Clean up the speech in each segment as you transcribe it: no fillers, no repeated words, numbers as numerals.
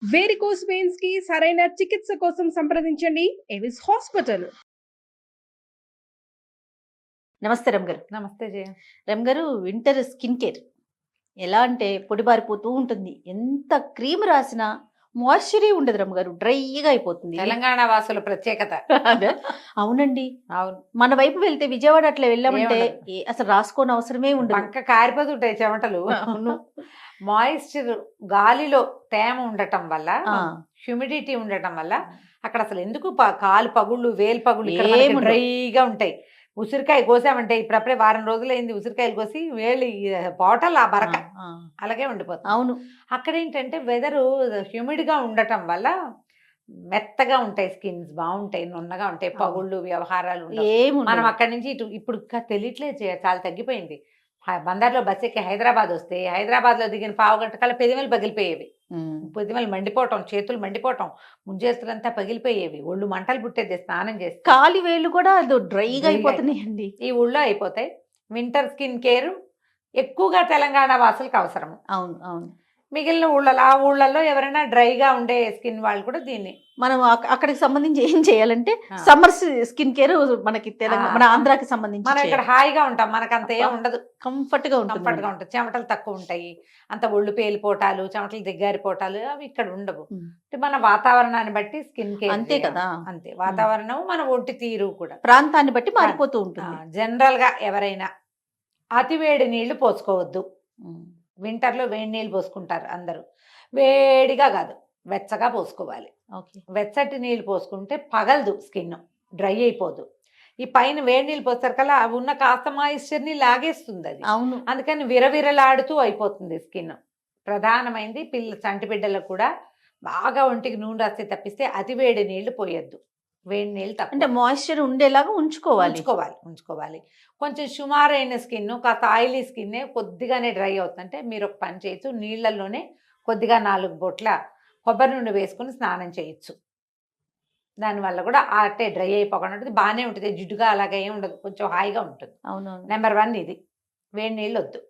Varicose veins కి సరైన చికిత్స కోసం సంప్రదించండి ఎవిస్ హాస్పిటల్. నమస్తే రమ్ గారు. నమస్తే జయ. రమ్ గారు, వింటర్ స్కిన్ కేర్ ఎలా అంటే పొడిబారిపోతూ ఉంటుంది. ఎంత క్రీమ్ రాసినా మాయిశ్చరీ ఉండదు రమ్ గారు, డ్రైగా అయిపోతుంది. తెలంగాణ వాసుల ప్రత్యేకత. అదే, అవునండి. అవును, మన వైపు వెళ్తే విజయవాడ అట్లా వెళ్ళామంటే ఏముండదు. అసలు రాసుకోని అవసరమే ఉండదు. పక్క కారిపోతుంటాయి చెమటలు. అవును. మాయిశ్చర్, గాలిలో తేమ ఉండటం వల్ల, ఆ, హ్యూమిడిటీ ఉండటం వల్ల అక్కడ అసలు ఎందుకు కాలు పగుళ్ళు, వేలు పగుళ్ళు ఏముండవు. డ్రైగా ఉంటాయి. ఉసిరికాయ కోసామంటే ఇప్పుడప్పుడే వారం రోజులైంది ఉసిరికాయలు కోసి, వేళ్ళు బాటల్ ఆ బరక ఆ, అలాగే ఉండిపోతుంది. అవును. అక్కడ ఏంటంటే వెదరు హ్యూమిడ్గా ఉండటం వల్ల మెత్తగా ఉంటాయి, స్కిన్స్ బాగుంటాయి, నున్నగా ఉంటాయి, పగుళ్ళు వ్యవహారాలు ఉండవు. మనం ఏముండదు. అక్కడి నుంచి ఇటు ఇప్పుడు ఇంకా తెలియట్లేదు చాలా తగ్గిపోయింది. బందర్లో బస్ ఎక్కి హైదరాబాద్ వస్తే హైదరాబాద్లో దిగిన పావుగంట కల్లా పెదిమలు పగిలిపోయేవి. ఉమ్. పెదిమలు మండిపోవటం, చేతులు మండిపోవటం, ముంజేస్తులంతా పగిలిపోయేవి, ఒళ్ళు మంటలు పుట్టేది స్నానం చేస్తే. కాలి వేళ్ళు కూడా డ్రైగా Dry అయిపోతున్నాయండి. ఈ ఊళ్ళో అయిపోతాయి. వింటర్ స్కిన్ కేర్ ఎక్కువగా తెలంగాణ వాసులకు అవసరం. అవును, అవును. మిగిలిన ఊళ్ళలో, ఆ ఊళ్ళల్లో ఎవరైనా డ్రైగా ఉండే స్కిన్ వాళ్ళు కూడా దీన్ని మనం అక్కడికి సంబంధించి ఏం చేయాలంటే ఆ. సమ్మర్ స్కిన్ కేర్ మనకి తెలంగాణ, మన ఆంధ్రాకి సంబంధించి మనం ఇక్కడ హాయిగా ఉంటాం, మనకు అంత ఏం ఉండదు, కంఫర్ట్ గా ఉంటుంది. కంఫర్ట్ గా ఉంటుంది. చెమటలు తక్కువ ఉంటాయి, అంత ఒళ్ళు పేలిపోటాలు, చెమటలు దిగ్గారిపోటాలు అవి ఇక్కడ ఉండవు. అంటే మన వాతావరణాన్ని బట్టి స్కిన్ కేర్ అంతే కదా. అంతే, వాతావరణం మన ఒంటి తీరు కూడా ప్రాంతాన్ని బట్టి మారిపోతూ ఉంటుంది. జనరల్ గా ఎవరైనా అతి వేడి నీళ్లు పోసుకోవద్దు. వింటర్లో వేడి నీళ్ళు పోసుకుంటారు అందరూ, వేడిగా కాదు, వెచ్చగా పోసుకోవాలి. ఓకే. వెచ్చటి నీళ్ళు పోసుకుంటే పగలదు, స్కిన్ డ్రై అయిపోదు. ఈ పైన వేడి నీళ్ళు పోస్తారు కల్లా అవి ఉన్న కాస్త మాయిశ్చర్ని లాగేస్తుంది అది. అవును. అందుకని విరవిరలాడుతూ అయిపోతుంది స్కిన్. ప్రధానమైంది చంటి బిడ్డలకు కూడా బాగా ఒంటికి నూనె రాస్తే తప్పిస్తే అతి వేడి నీళ్లు పోయొద్దు. వేడి నీళ్ళు అంటే తక్కువ మాయిశ్చర్ ఉండేలాగా ఉంచుకోవాలి. ఉంచుకోవాలి. కొంచెం సుమారైన స్కిన్, కాస్త ఆయిలీ స్కిన్నే కొద్దిగానే డ్రై అవుతుందంటే మీరు ఒక పని చేయొచ్చు, నీళ్ళల్లోనే కొద్దిగా 4 బొట్ల కొబ్బరి నూనె వేసుకుని స్నానం చేయొచ్చు. దానివల్ల కూడా అట్టే డ్రై అయిపోకుండా ఉంటుంది, బాగానే ఉంటుంది, జిడ్డుగా అలాగే ఏమి ఉండదు, కొంచెం హాయిగా ఉంటుంది. అవునవును. నెంబర్ 1 ఇది, వేడి నీళ్ళు వద్దు.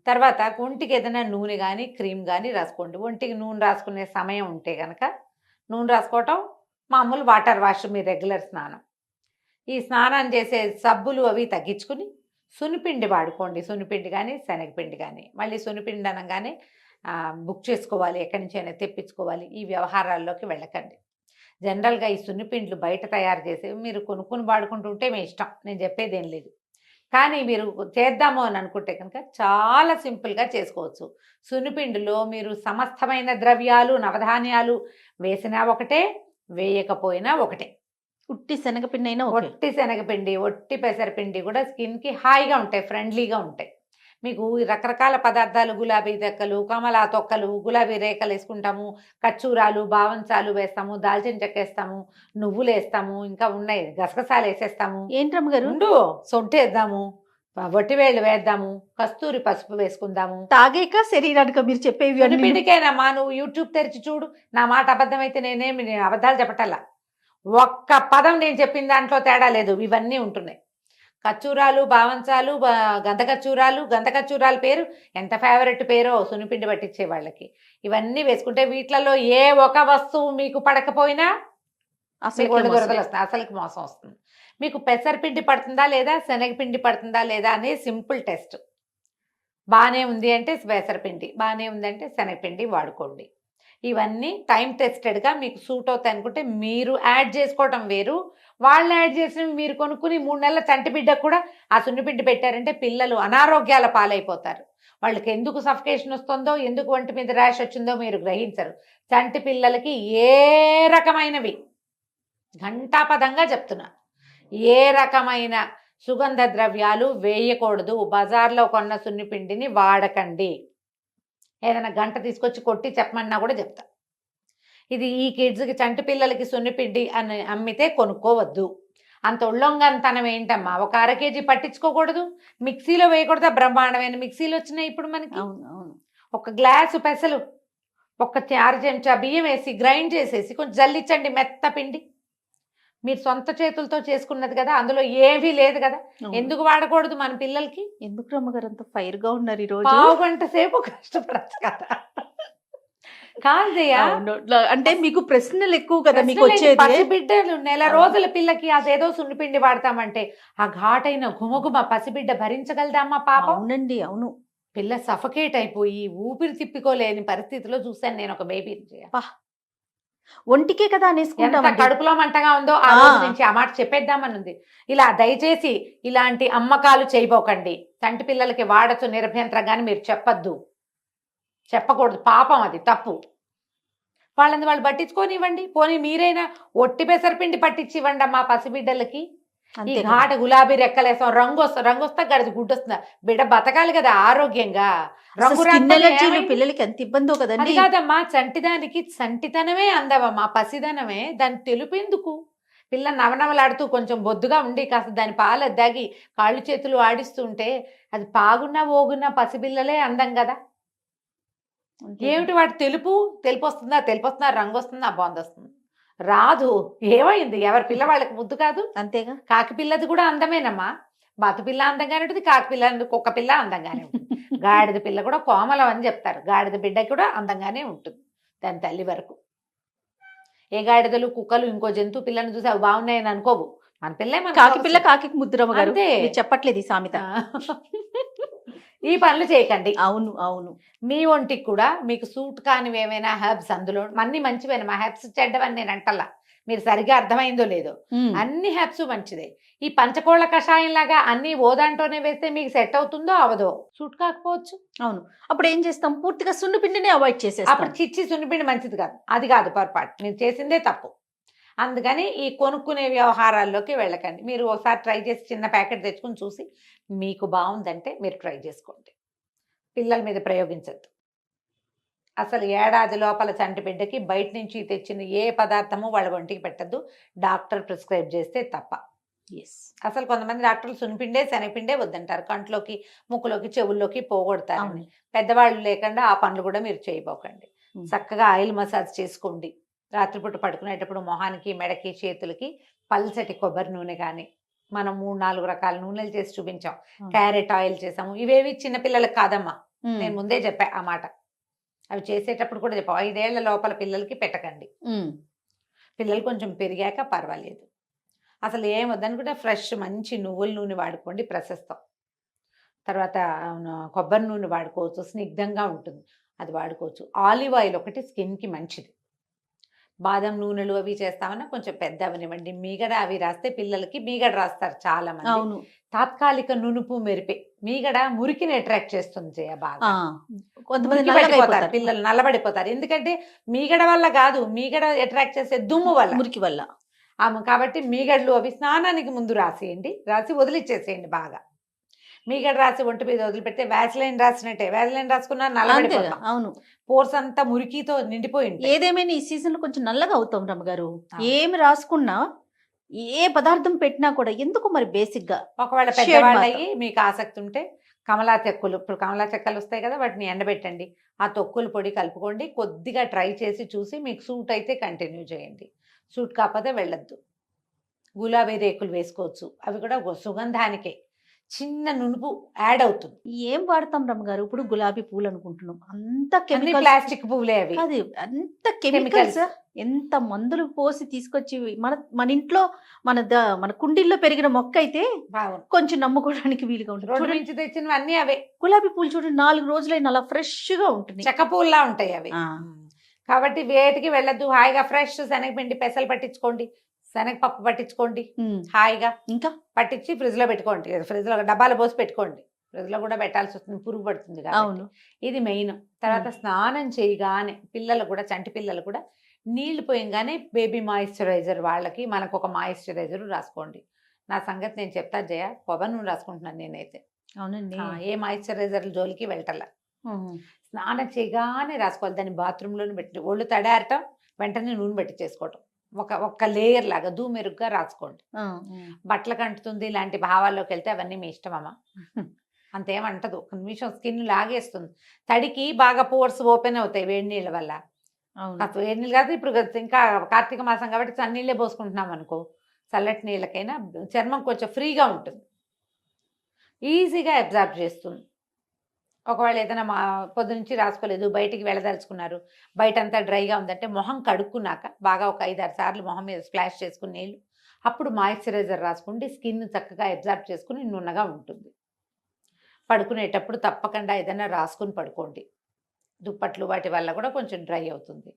తర్వాత ఒంటికి ఏదైనా నూనె కానీ క్రీమ్ కానీ రాసుకోండి. ఒంటికి నూనె రాసుకునే సమయం ఉంటే కనుక నూనె రాసుకోవటం, మామూలు వాటర్ వాష్, మీ రెగ్యులర్ స్నానం. ఈ స్నానం చేసే సబ్బులు అవి తగ్గించుకుని సున్నిపిండి వాడుకోండి. సున్నిపిండి కానీ శనగపిండి కానీ. మళ్ళీ సున్నిపిండి అనగానే బుక్ చేసుకోవాలి, ఎక్కడి నుంచి అయినా తెప్పించుకోవాలి. ఈ వ్యవహారాల్లోకి వెళ్ళకండి. జనరల్గా ఈ సున్నిపిండ్లు బయట తయారు చేసేవి మీరు కొనుక్కుని వాడుకుంటుంటే మీ ఇష్టం, నేను చెప్పేది ఏం లేదు. కానీ మీరు చేద్దాము అని అనుకుంటే కనుక చాలా సింపుల్గా చేసుకోవచ్చు. సున్నిపిండిలో మీరు సమస్తమైన ద్రవ్యాలు, నవధాన్యాలు వేసినా ఒకటే, వేయకపోయినా ఒకటే. ఉట్టి శనగపిండి అయినా ఒట్టి శనగపిండి, ఒట్టి పెసరపిండి కూడా స్కిన్కి హాయిగా ఉంటాయి, ఫ్రెండ్లీగా ఉంటాయి. మీకు రకరకాల పదార్థాలు, గులాబీ దక్కలు, కమలా తొక్కలు, గులాబీ రేఖలు వేసుకుంటాము, కచ్చూరాలు, బావంచాలు వేస్తాము, దాల్చిన చెక్క వేస్తాము, నువ్వులు వేస్తాము, ఇంకా ఉన్నాయి గసగసాలు వేసేస్తాము. ఏంట్రమ్మ గారు? సొంటి వేద్దాము, వట్టివేళ్ళు వేద్దాము, కస్తూరి పసుపు వేసుకుందాము. తాగేక శరీరానికి మీరు చెప్పేవి పిండికేనమ్మా, నువ్వు యూట్యూబ్ తెరిచి చూడు. నా మాట అబద్ధం అయితే నేనేమి అబద్ధాలు చెప్పటల్లా, ఒక్క పదం నేను చెప్పిన దాంట్లో తేడా లేదు, ఇవన్నీ ఉంటున్నాయి. కచ్చూరాలు, బావంచాలు, గంధకచ్చూరాలు పేరు ఎంత ఫేవరెట్ పేరో సున్నిపిండి పట్టించే వాళ్ళకి. ఇవన్నీ వేసుకుంటే వీటిలలో ఏ ఒక వస్తువు మీకు పడకపోయినా అసలు దురదలు వస్తాయి, అసలుకి మోసం వస్తుంది. మీకు పెసరపిండి పడుతుందా లేదా, శనగపిండి పడుతుందా లేదా అనే సింపుల్ టెస్ట్. బాగానే ఉంది అంటే పెసరపిండి, బాగానే ఉంది అంటే శనగపిండి వాడుకోండి. ఇవన్నీ టైం టెస్టెడ్గా మీకు సూట్ అవుతాయి అనుకుంటే మీరు యాడ్ చేసుకోవటం వేరు. వాళ్ళు యాడ్ చేసినవి మీరు కొనుక్కుని 3 నెలల చంటి బిడ్డకు కూడా ఆ సున్నిపిండి పెట్టారంటే పిల్లలు అనారోగ్యాల పాలైపోతారు. వాళ్ళకి ఎందుకు సఫికేషన్ వస్తుందో, ఎందుకు ఒంటి మీద ర్యాష్ వచ్చిందో మీరు గ్రహించరు. చంటి పిల్లలకి ఏ రకమైనవి, ఘంటాపదంగా చెప్తున్నా, ఏ రకమైన సుగంధ ద్రవ్యాలు వేయకూడదు. బజార్లో కొన్న సున్నిపిండిని వాడకండి. ఏదైనా గంట తీసుకొచ్చి కొట్టి చెప్పమన్నా కూడా చెప్తా. ఇది ఈ కిడ్స్కి, చంటి పిల్లలకి సున్నిపిండి అని అమ్మితే కొనుక్కోవద్దు. అంత ఉళ్ళొంగంతనం ఏంటమ్మా, ఒక 1/2 కేజీ పట్టించుకోకూడదు, మిక్సీలో వేయకూడదు. బ్రహ్మాండమైన మిక్సీలు వచ్చినాయి ఇప్పుడు మనకి. ఒక గ్లాసు పెసలు, ఒక 6 చెంచా బియ్యం వేసి గ్రైండ్ చేసేసి కొంచెం జల్లించండి, మెత్త పిండి. మీరు సొంత చేతులతో చేసుకున్నది కదా, అందులో ఏమీ లేదు కదా, ఎందుకు వాడకూడదు మన పిల్లలకి? ఎందుకు రమ్మగారు అంత ఫైర్గా ఉన్నారు ఈరోజు? పావు గంట సేపు కష్టపడచ్చు కదా. కాదు జయ. అవును. అంటే మీకు ప్రశ్నలు ఎక్కువ కదా మీకు ప్రశ్నలేంటి? వచ్చేది. పసిబిడ్డలు నెల అవును. రోజుల పిల్లకి అదేదో సున్నిపిండి వాడతామంటే ఆ ఘాటైన గుమగుమ పసిబిడ్డ భరించగలదమ్మా పాపం? అవునండి, అవును. పిల్ల సఫకేట్ అయిపోయి ఊపిరి తిప్పుకోలేని పరిస్థితిలో చూశాను నేను ఒక బేబీని జయ. ఒంటికే కదా ఎంత అనేసుకుంటామండి. కడుపులో మంటగా ఉందో ఆ ఆ. రోజు నుంచి ఆ మాట చెప్పేద్దామని ఉంది. ఇలా దయచేసి ఇలాంటి అమ్మకాలు చేయబోకండి. చంటి పిల్లలకి వాడచ్చు నిరభ్యంతరంగాని మీరు చెప్పద్దు, చెప్పకూడదు. పాపం, అది తప్పు. వాళ్ళని వాళ్ళు పట్టించుకోనివ్వండి. పోనీ మీరైనా ఒట్టి పెసరపిండి పట్టించి ఇవ్వండి అమ్మా పసిబిడ్డలకి. ఈ అంతే కదా. ఘాట గులాబీ రెక్కలేసాం, రంగు వస్తా గడిది గుడ్డు వస్తుందా? బిడ్డ బతకాలి కదా ఆరోగ్యంగా. రంగు స్కిన్ రాకపోతే ఎలర్జీలు ఏమైంది? పిల్లలకి ఎంత ఇబ్బందో అది కదండి. కాదమ్మా, చంటిదానికి చంటితనమే అందవమ్మా, పసిదనమే. దాన్ని తెలుపేందుకు? పిల్ల నవనవలాడుతూ కొంచెం బొద్దుగా ఉండి కాస్త దాని పాలు దాగి కాళ్ళు చేతులు ఆడిస్తుంటే అది పాగున్నా ఓగున్నా పసిపిల్లలే అందం కదా. అంతే ఏమిటి వాటి తెలుపు వస్తుందా? తెలుపు వస్తుందా? రంగు వస్తుందా? బాగుంది వస్తుంది రాదు. ఏమైంది? ఎవరి పిల్ల వాళ్ళకి ముద్దు కాదు? అంతేగా. కాకి పిల్లది కూడా అందమేనమ్మా. బాతు పిల్ల అందంగానే ఉంటుంది, కాకి పిల్ల కుక్క పిల్ల అందంగానే ఉంటుంది. గాడిద పిల్ల కూడా కోమలం అని చెప్తారు. గాడిద బిడ్డ కూడా అందంగానే ఉంటుంది దాని తల్లి వరకు. ఏ గాడిదలు కుక్కలు ఇంకో జంతువు పిల్లని చూసి అవి బాగున్నాయని అనుకోవు. మన పిల్లే మన కాకి పిల్ల కాకి ముద్దురమ్మ గారు. అంతే. మీరు చెప్పట్లేదు ఈ సామెత. ఈ పనులు చేయకండి. అవును, అవును. మీ ఒంటికి కూడా మీకు సూట్ కానివి ఏమైనా హెర్బ్స్, అందులో అన్ని మంచివేనా? మా హెర్బ్స్ చెడ్డవని నేను అంటల్లా, మీరు సరిగా అర్థమైందో లేదో. అన్ని హెర్బ్స్ మంచిదే. ఈ పంచకోళ్ళ కషాయం లాగా అన్ని ఓదాంటోనే వేస్తే మీకు సెట్ అవుతుందో అవదో సూట్ కాకపోవచ్చు. అవును. అప్పుడు ఏం చేస్తాం? పూర్తిగా సున్నిపిండిని అవాయిడ్ చేసేస్తాం. అప్పుడు చిచ్చి సున్నిపిండి మంచిది కాదు. అది కాదు పొరపాటు, మీరు చేసిందే తప్పు. అందుకని ఈ కొనుక్కునే వ్యవహారాల్లోకి వెళ్ళకండి. మీరు ఒకసారి ట్రై చేసి చిన్న ప్యాకెట్ తెచ్చుకుని చూసి మీకు బాగుందంటే మీరు ట్రై చేసుకోండి. పిల్లల మీద ప్రయోగించద్దు. అసలు ఏడాది లోపల చంటి బిడ్డకి బయట నుంచి తెచ్చిన ఏ పదార్థము వాళ్ళ ఒంటికి పెట్టద్దు, డాక్టర్ ప్రిస్క్రైబ్ చేస్తే తప్ప. అసలు కొంతమంది డాక్టర్లు సున్నిపిండే శనగపిండే వద్దంటారు, కంట్లోకి ముక్కులోకి చెవుల్లోకి పోగొడతారు. పెద్దవాళ్ళు లేకుండా ఆ పనులు కూడా మీరు చేయబోకండి. చక్కగా ఆయిల్ మసాజ్ చేసుకోండి. రాత్రిపూట పడుకునేటప్పుడు మొహానికి, మెడకి, చేతులకి పల్చటి కొబ్బరి నూనె కానీ, మనం 3-4 రకాల నూనెలు చేసి చూపించాం. క్యారెట్ ఆయిల్ చేసాము. ఇవేవి చిన్నపిల్లలకు కాదమ్మా, నేను ముందే చెప్పా ఆ మాట. అవి చేసేటప్పుడు కూడా చెప్పాం, 5 ఏళ్ల లోపల పిల్లలకి పెట్టకండి. పిల్లలు కొంచెం పెరిగాక పర్వాలేదు. అసలు ఏం వద్దనుకుంటే ఫ్రెష్ మంచి నువ్వుల నూనె వాడుకోండి, ప్రశస్తం. తర్వాత కొబ్బరి నూనె వాడుకోవచ్చు, స్నిగ్ధంగా ఉంటుంది, అది వాడుకోవచ్చు. ఆలివ్ ఆయిల్ ఒకటి స్కిన్కి మంచిది. బాదం నూనెలు అవి చేస్తామన్నా కొంచెం పెద్ద అవనివ్వండి. మీగడ అవి రాస్తే పిల్లలకి మీగడ రాస్తారు చాలా మంది. తాత్కాలిక నునుపు మెరిపే మీగడ మురికిని అట్రాక్ట్ చేస్తుంది జయ బాగా. కొంతమంది పిల్లలు నల్లబడిపోతారు. ఎందుకంటే మీగడ వల్ల కాదు, మీగడ అట్రాక్ట్ చేసే దుమ్ము వల్ల, మురికి వల్ల. కాబట్టి మీగడలు అవి స్నానానికి ముందు రాసేయండి, రాసి వదిలిచ్చేసేయండి బాగా. మీగడ రాసి ఒంటి మీద వదిలిపెడితే వ్యాస్లైన్ రాసినట్టే. వ్యాస్లైన్ రాసుకున్నా నల్లబడిపోతాం. అవును, పోర్స్ అంతా మురికితో నిండిపోయింది. ఏదేమైనా ఈ సీజన్ లో కొంచెం నల్లగా అవుతాం రమ్మగారు. ఏమి రాసుకున్నా, ఏ పదార్థం పెట్టినా కూడా ఎందుకు మరి బేసిక్ గా. ఒకవేళ పెద్దవాళ్ళకి మీకు ఆసక్తి ఉంటే కమలా చెక్కులు, ఇప్పుడు కమలా చెక్కలు వస్తాయి కదా, వాటిని ఎండబెట్టండి. ఆ తొక్కుల పొడి కలుపుకోండి. కొద్దిగా ట్రై చేసి చూసి మీకు సూట్ అయితే కంటిన్యూ చేయండి, సూట్ కాకపోతే వెళ్ళొద్దు. గులాబీ రేకులు వేసుకోవచ్చు, అవి కూడా సుగంధానికే, చిన్న నునుపు యాడ్ అవుతుంది. ఏం వాడతాం రమ్మగారు? ఇప్పుడు గులాబీ పూలు అనుకుంటున్నాం, అంత ప్లాస్టిక్ పువ్వులే అవి. అది అంత కెమికల్స్, ఎంత మందులు పోసి తీసుకొచ్చి మన ఇంట్లో మన కుండీల్లో పెరిగిన మొక్క అయితే కొంచెం నమ్ముకోవడానికి వీలుగా ఉంటుంది. రోడ్డు నుంచి తెచ్చినవన్నీ అవే. గులాబీ పూలు చూడండి, 4 రోజులైనా అలా ఫ్రెష్ గా ఉంటుంది, చెక్క పూల్లా ఉంటాయి అవి. కాబట్టి వేటికి వెళ్ళద్దు. హాయిగా ఫ్రెష్ శనగపిండి పెసలు పట్టించుకోండి, శనగపప్పు పట్టించుకోండి హాయిగా, ఇంకా పట్టించి ఫ్రిడ్జ్ లో పెట్టుకోండి. ఫ్రిడ్జ్ లో డబ్బాలు పోసి పెట్టుకోండి, ఫ్రిడ్జ్ లో కూడా పెట్టాల్సి వస్తుంది, పురుగు పడుతుంది కాబట్టి. ఇది మెయిన్. తర్వాత స్నానం చేయగానే పిల్లలు కూడా, చంటి పిల్లలు కూడా నీళ్లు పోయంగానే బేబీ మాయిశ్చరైజర్, వాళ్ళకి మనకు ఒక మాయిశ్చరైజర్ రాసుకోండి. నా సంగతి నేను చెప్తా జయ, కొబ్బరి నూనె రాసుకుంటున్నాను నేనైతే. అవునండి, ఏ మాయిశ్చరైజర్ జోలికి వెళ్ళటల్లా. స్నానం చేయగానే రాసుకోవాలి. దాన్ని బాత్రూంలోనే పెట్టి ఒళ్ళు తడారటం, వెంటనే నూనె పెట్టి చేసుకోవటం, ఒక్క లేయర్ లాగా దూమెరుగ్గా రాసుకోండి. బట్టలకు అంటుతుంది ఇలాంటి భావాల్లోకి వెళ్తే అవన్నీ మీ ఇష్టం అమ్మా, అంతేమంటదు. ఒక నిమిషం స్కిన్ లాగేస్తుంది. తడికి బాగా పోర్స్ ఓపెన్ అవుతాయి వేడి నీళ్ళ వల్ల. వేడి నీళ్ళు కాదు, ఇప్పుడు ఇంకా కార్తీక మాసం కాబట్టి చన్నీళ్ళే పోసుకుంటున్నాం అనుకో, చల్లటి నీళ్ళకైనా చర్మం కొంచెం ఫ్రీగా ఉంటుంది, ఈజీగా అబ్జార్బ్ చేస్తుంది. ఒకవేళ ఏదైనా పొద్దునుంచి రాసుకోలేదు, బయటికి వెళ్ళదలుచుకున్నారు, బయట అంతా డ్రైగా ఉందంటే మొహం కడుక్కున్నాక బాగా ఒక 5-6 సార్లు మొహం మీద స్ప్లాష్ చేసుకుని నీళ్ళు, అప్పుడు మాయిశ్చరైజర్ రాసుకుంటే స్కిన్ చక్కగా అబ్జర్వ్ చేసుకుని నున్నగా ఉంటుంది. పడుకునేటప్పుడు తప్పకుండా ఏదైనా రాసుకుని పడుకోండి. దుప్పట్లు వాటి వల్ల కూడా కొంచెం డ్రై అవుతుంది.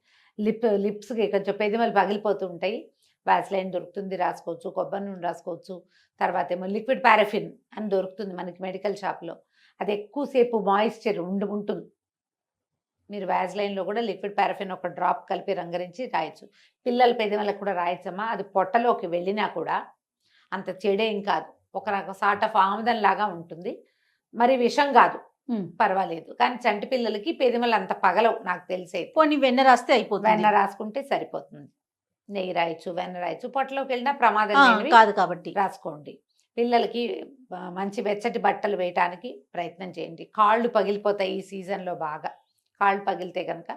లిప్స్కి కొంచెం పెదిమలు పగిలిపోతూ ఉంటాయి, వ్యాస్లైన్ దొరుకుతుంది రాసుకోవచ్చు, కొబ్బరి నూనె రాసుకోవచ్చు. తర్వాత ఏమో లిక్విడ్ పారాఫిన్ అని దొరుకుతుంది మనకి మెడికల్ షాప్లో, అది ఎక్కువసేపు మాయిశ్చర్ ఉంటుంది. మీరు వ్యాజ్లైన్లో కూడా లిక్విడ్ పారాఫిన్ ఒక డ్రాప్ కలిపి రంగరించి రాయొచ్చు. పిల్లల పెదవులకు కూడా రాయచ్చమ్మా. అది పొట్టలోకి వెళ్ళినా కూడా అంత చెడేం కాదు, ఒక రకం సార్ట్ ఆఫ్ ఆముదం లాగా ఉంటుంది, మరి విషం కాదు, పర్వాలేదు. కానీ చంటి పిల్లలకి పెదవులు అంత పగలవు నాకు తెలిసే. పోనీ వెన్న రాస్తే అయిపోతుంది. వెన్న రాసుకుంటే సరిపోతుంది. నెయ్యి రాయొచ్చు, వెన్న రాయొచ్చు, పొట్టలోకి వెళ్ళినా ప్రమాదం లేనివి కాదు కాబట్టి రాసుకోండి. పిల్లలకి మంచి వెచ్చటి బట్టలు వేయటానికి ప్రయత్నం చేయండి. కాళ్ళు పగిలిపోతాయి ఈ సీజన్లో బాగా. కాళ్ళు పగిలితే కనుక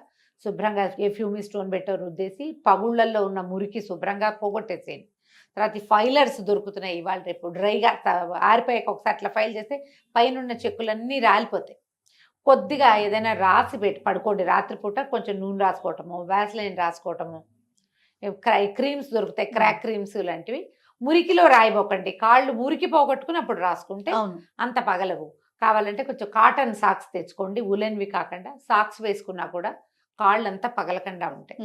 శుభ్రంగా ఫ్యూమి స్టోన్ పెట్టో రుద్దేసి పగుళ్ళల్లో ఉన్న మురికి శుభ్రంగా పోగొట్టేసేయండి. తర్వాత ఈ ఫైలర్స్ దొరుకుతున్నాయి ఇవాళ రేపు, డ్రైగా ఆరిపోయాక ఒకసారి అట్లా ఫైల్ చేస్తే పైన చెక్కులన్నీ రాలిపోతాయి. కొద్దిగా ఏదైనా రాసి పెట్టి పడుకోండి. రాత్రిపూట కొంచెం నూనె రాసుకోవటము, వ్యాస్లైన్ రాసుకోవటము, క్రీమ్స్ దొరుకుతాయి, క్రాక్ క్రీమ్స్ లాంటివి. మురికిలో రాయిపోకండి, కాళ్ళు మురికి పోగొట్టుకుని అప్పుడు రాసుకుంటే అంత పగలవు. కావాలంటే కొంచెం కాటన్ సాక్స్ తెచ్చుకోండి, ఉలెన్వి కాకుండా. సాక్స్ వేసుకున్నా కూడా కాళ్ళు అంతా పగలకుండా ఉంటాయి.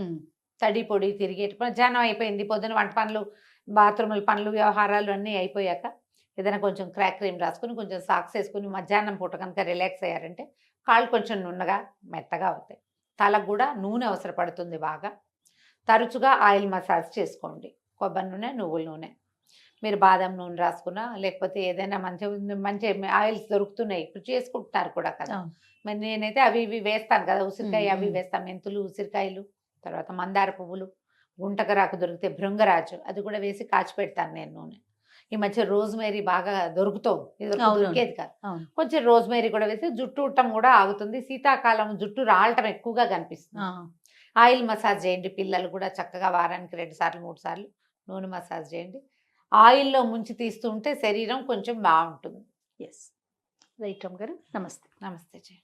తడి పొడి తిరిగేటి మధ్యాహ్నం అయిపోయింది, పొద్దున వంట పనులు, బాత్రూముల పనులు, వ్యవహారాలు అన్నీ అయిపోయాక ఏదైనా కొంచెం క్రాక్ క్రీమ్ రాసుకుని కొంచెం సాక్స్ వేసుకుని మధ్యాహ్నం పూట కనుక రిలాక్స్ అయ్యారంటే కాళ్ళు కొంచెం నున్నగా మెత్తగా అవుతాయి. తలకు కూడా నూనె అవసరపడుతుంది బాగా. తరచుగా ఆయిల్ మసాజ్ చేసుకోండి. కొబ్బరి నూనె, నువ్వుల నూనె, మీరు బాదం నూనె రాసుకున్నా, లేకపోతే ఏదైనా మంచి మంచి ఆయిల్స్ దొరుకుతున్నాయి ఇప్పుడు, చేసుకుంటున్నారు కూడా కదా. మరి నేనైతే అవి ఇవి వేస్తాను కదా, ఉసిరికాయ అవి వేస్తాను, మెంతులు, ఉసిరికాయలు, తర్వాత మందార పువ్వులు, గుంటకరాకు దొరికితే భృంగరాజు అది కూడా వేసి కాచి పెడతాను నేను నూనె. ఈ మధ్య రోజ్మేరీ బాగా దొరుకుతుంది, ఇది దొరికేది కాదు. కొంచెం రోజ్మేరీ కూడా వేసి జుట్టు ఉట్టం కూడా ఆగుతుంది. శీతాకాలం జుట్టు రాలటం ఎక్కువగా కనిపిస్తుంది. ఆయిల్ మసాజ్ చేయండి. పిల్లలు కూడా చక్కగా వారానికి 2 సార్లు 3 సార్లు నూనె మసాజ్ చేయండి. ఆయిల్లో ముంచి తీస్తుంటే శరీరం కొంచెం బాగుంటుంది. ఎస్ రైట్ రమ్మ గారు, నమస్తే. నమస్తే జీ.